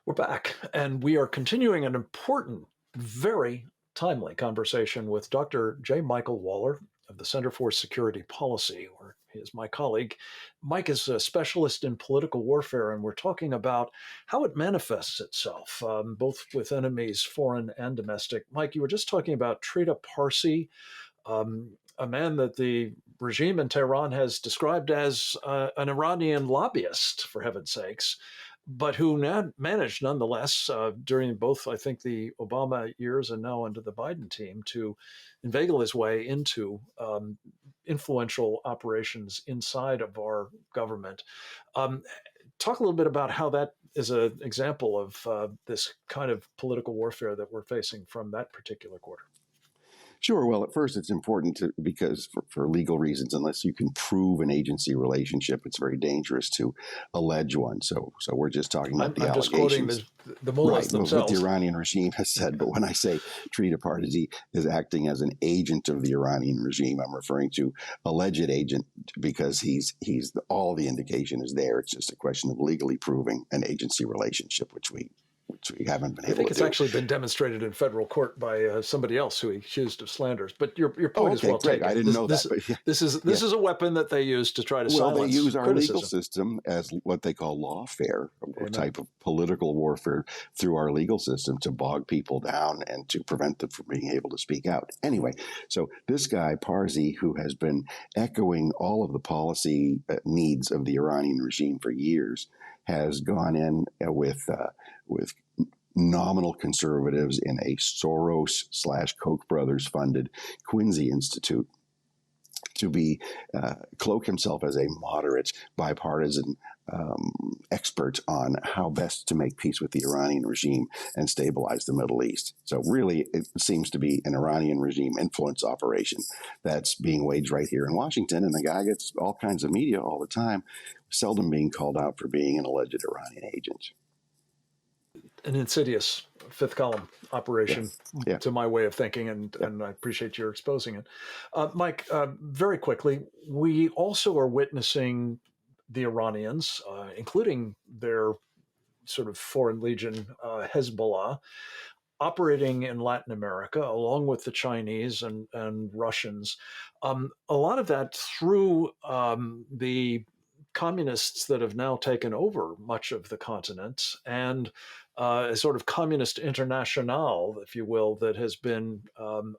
We're back, and we are continuing an important, very timely conversation with Dr. J. Michael Waller of the Center for Security Policy, where he is my colleague. Mike is a specialist in political warfare, and we're talking about how it manifests itself, both with enemies, foreign and domestic. Mike, you were just talking about Trita Parsi, a man that the regime in Tehran has described as an Iranian lobbyist, for heaven's sakes, but who managed nonetheless during both, I think, the Obama years and now under the Biden team to inveigle his way into influential operations inside of our government. Um, Talk a little bit about how that is an example of this kind of political warfare that we're facing from that particular quarter. Sure. Well, at first, it's important because for legal reasons, unless you can prove an agency relationship, it's very dangerous to allege one. So we're just talking about the I'm just quoting allegations. the mullahs Right, what the themselves. Iranian regime has said. But when I say Trita Parsi is acting as an agent of the Iranian regime, I'm referring to alleged agent because all the indication is there. It's just a question of legally proving an agency relationship, which we haven't been I able think to it's do. actually been demonstrated in federal court by somebody else who he accused of slanders. But your Oh, point is okay, well great. I taken. didn't know that, but yeah, This yeah. is a weapon that they use to try to Well, they silence use our legal criticism. system as what they call lawfare, a Amen. type of political warfare through our legal system to bog people down and to prevent them from being able to speak out. Anyway, so this guy, Parsi, who has been echoing all of the policy needs of the Iranian regime for years, has gone in with nominal conservatives in a Soros/Koch brothers funded Quincy Institute to be cloak himself as a moderate, bipartisan expert on how best to make peace with the Iranian regime and stabilize the Middle East. So really, it seems to be an Iranian regime influence operation that's being waged right here in Washington. And the guy gets all kinds of media all the time, seldom being called out for being an alleged Iranian agent. An insidious fifth column Yeah, operation, yeah, to my way of thinking, yeah. and I appreciate your exposing it. Mike, very quickly, we also are witnessing the Iranians, including their sort of foreign legion, Hezbollah, operating in Latin America along with the Chinese and Russians. A lot of that through the communists that have now taken over much of the continent and a sort of communist international, if you will, that has been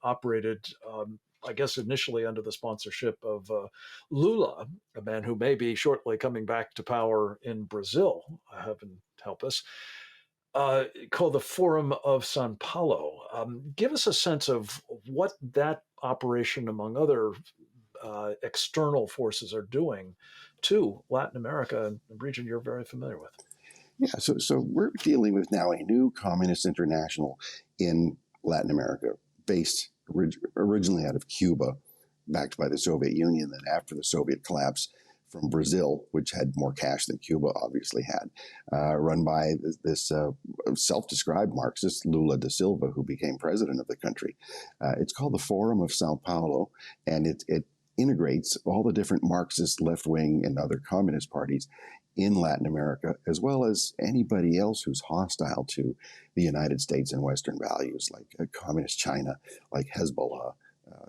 operated. I guess initially under the sponsorship of Lula, a man who may be shortly coming back to power in Brazil, heaven help us, called the Forum of Sao Paulo. Give us a sense of what that operation, among other external forces, are doing to Latin America, a region you're very familiar with. Yeah, so we're dealing with now a new communist international in Latin America, based originally out of Cuba, backed by the Soviet Union. Then after the Soviet collapse, from Brazil, which had more cash than Cuba obviously had, run by this self-described Marxist Lula da Silva, who became president of the country. It's called the Forum of Sao Paulo, and it integrates all the different Marxist, left-wing, and other communist parties in Latin America, as well as anybody else who's hostile to the United States and Western values, like communist China, like Hezbollah,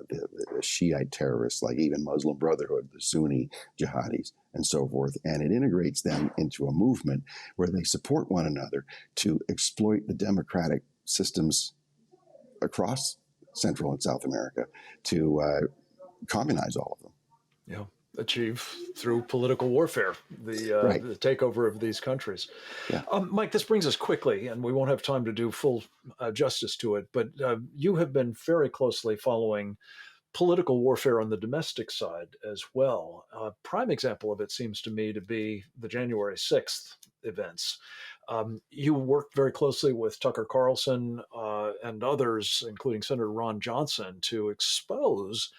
the Shiite terrorists, like even Muslim Brotherhood, the Sunni jihadis, and so forth. And it integrates them into a movement where they support one another to exploit the democratic systems across Central and South America to communize all of them. Yeah, achieve through political warfare Right. the takeover of these countries. Yeah. Mike, this brings us quickly, and we won't have time to do full justice to it, but you have been very closely following political warfare on the domestic side as well. A prime example of it seems to me to be the January 6th events. You worked very closely with Tucker Carlson and others, including Senator Ron Johnson, to expose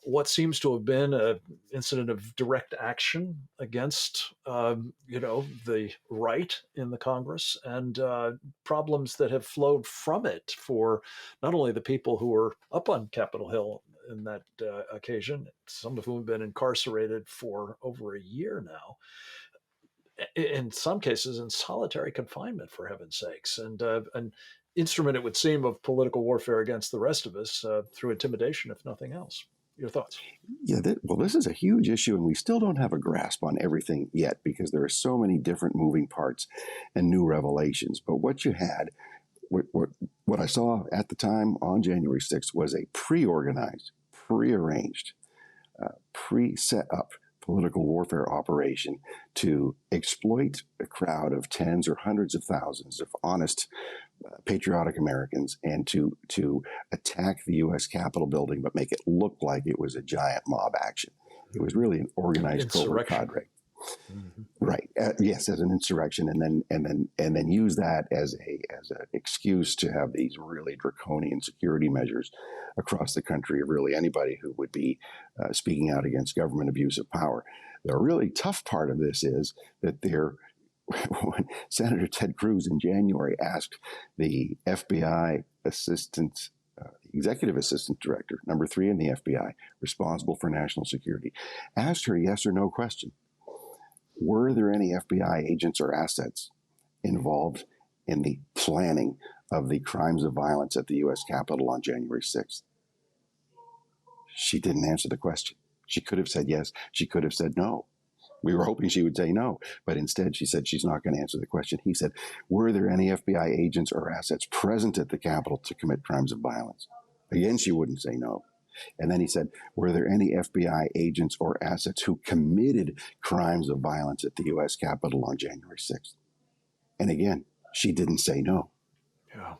what seems to have been an incident of direct action against, the right in the Congress and problems that have flowed from it for not only the people who were up on Capitol Hill in that occasion, some of whom have been incarcerated for over a year now. in some cases in solitary confinement, for heaven's sakes, and an instrument, it would seem, of political warfare against the rest of us through intimidation, if nothing else. Your thoughts? Yeah, well, this is a huge issue, and we still don't have a grasp on everything yet because there are so many different moving parts and new revelations. But what you had, what I saw at the time on January 6th was a pre-organized, pre-arranged, pre-set up political warfare operation to exploit a crowd of tens or hundreds of thousands of honest, patriotic Americans and to attack the U.S. Capitol building, but make it look like it was a giant mob action. It was really an organized covert cadre. Mm-hmm. Right. Yes, as an insurrection, and then use that as an excuse to have these really draconian security measures across the country of really anybody who would be speaking out against government abuse of power. The really tough part of this is that when Senator Ted Cruz in January asked the FBI assistant, executive assistant director, number 3 in the FBI, responsible for national security, asked her a yes or no question. Were there any FBI agents or assets involved in the planning of the crimes of violence at the U.S. Capitol on January 6th? She didn't answer the question. She could have said yes. She could have said no. We were hoping she would say no, but instead she said she's not going to answer the question. He said, were there any FBI agents or assets present at the Capitol to commit crimes of violence? Again, she wouldn't say no. And then he said, were there any FBI agents or assets who committed crimes of violence at the U.S. Capitol on January 6th? And again, she didn't say no. Yeah.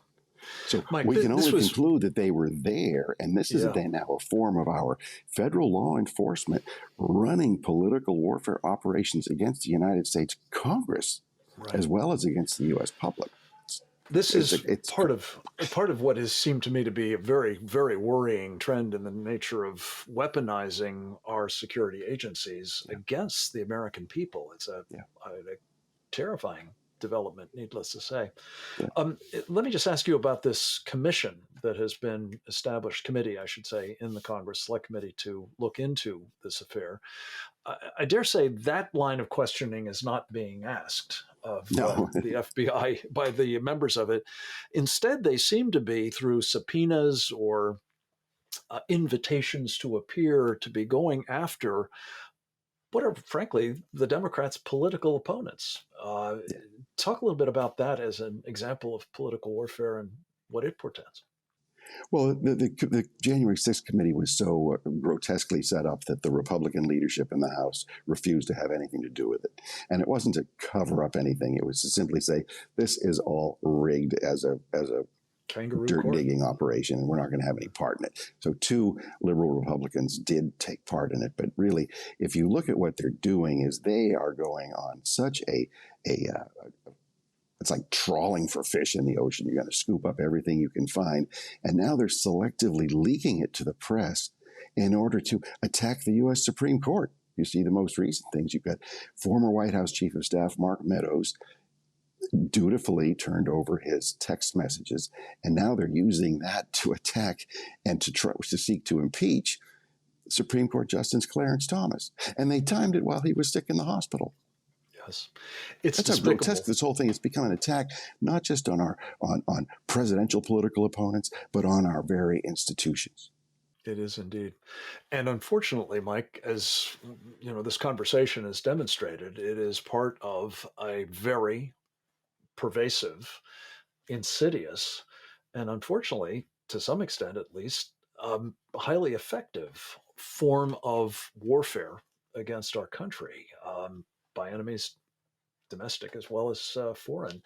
So Mike, we can only conclude that they were there, and this is then now a form of our federal law enforcement running political warfare operations against the United States Congress, as well as against the U.S. public. This is part of what has seemed to me to be a very, very worrying trend in the nature of weaponizing our security agencies against the American people. It's a terrifying development, needless to say. Let me just ask you about this commission that has been established, committee, I should say, in the Congress Select Committee to look into this affair. I dare say that line of questioning is not being asked of the FBI by the members of it. Instead, they seem to be, through subpoenas or invitations to appear, to be going after what are, frankly, the Democrats' political opponents. Talk a little bit about that as an example of political warfare and what it portends. Well, the January 6th committee was so grotesquely set up that the Republican leadership in the House refused to have anything to do with it. And it wasn't to cover up anything. It was to simply say, this is all rigged as a dirt digging operation, and we're not going to have any part in it. So 2 liberal Republicans did take part in it. But really, if you look at what they're doing, is they are going on such it's like trawling for fish in the ocean. You're going to scoop up everything you can find. And now they're selectively leaking it to the press in order to attack the U.S. Supreme Court. You see the most recent things. You've got former White House Chief of Staff Mark Meadows dutifully turned over his text messages. And now they're using that to attack and to seek to impeach Supreme Court Justice Clarence Thomas. And they timed it while he was sick in the hospital. It's That's how grotesque this whole thing. It's become an attack not just on our on presidential political opponents, but on our very institutions. It is indeed. And unfortunately, Mike, as you know, this conversation has demonstrated, it is part of a very pervasive, insidious, and unfortunately, to some extent at least, highly effective form of warfare against our country by enemies, domestic as well as foreign,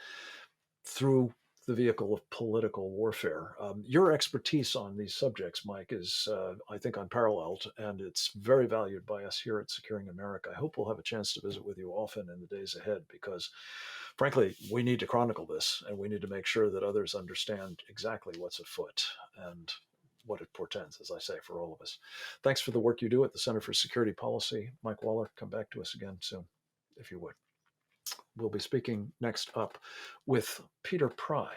through the vehicle of political warfare. Your expertise on these subjects, Mike, is, I think, unparalleled, and it's very valued by us here at Securing America. I hope we'll have a chance to visit with you often in the days ahead because, frankly, we need to chronicle this, and we need to make sure that others understand exactly what's afoot and what it portends, as I say, for all of us. Thanks for the work you do at the Center for Security Policy. Mike Waller, come back to us again soon, if you would. We'll be speaking next up with Peter Pry.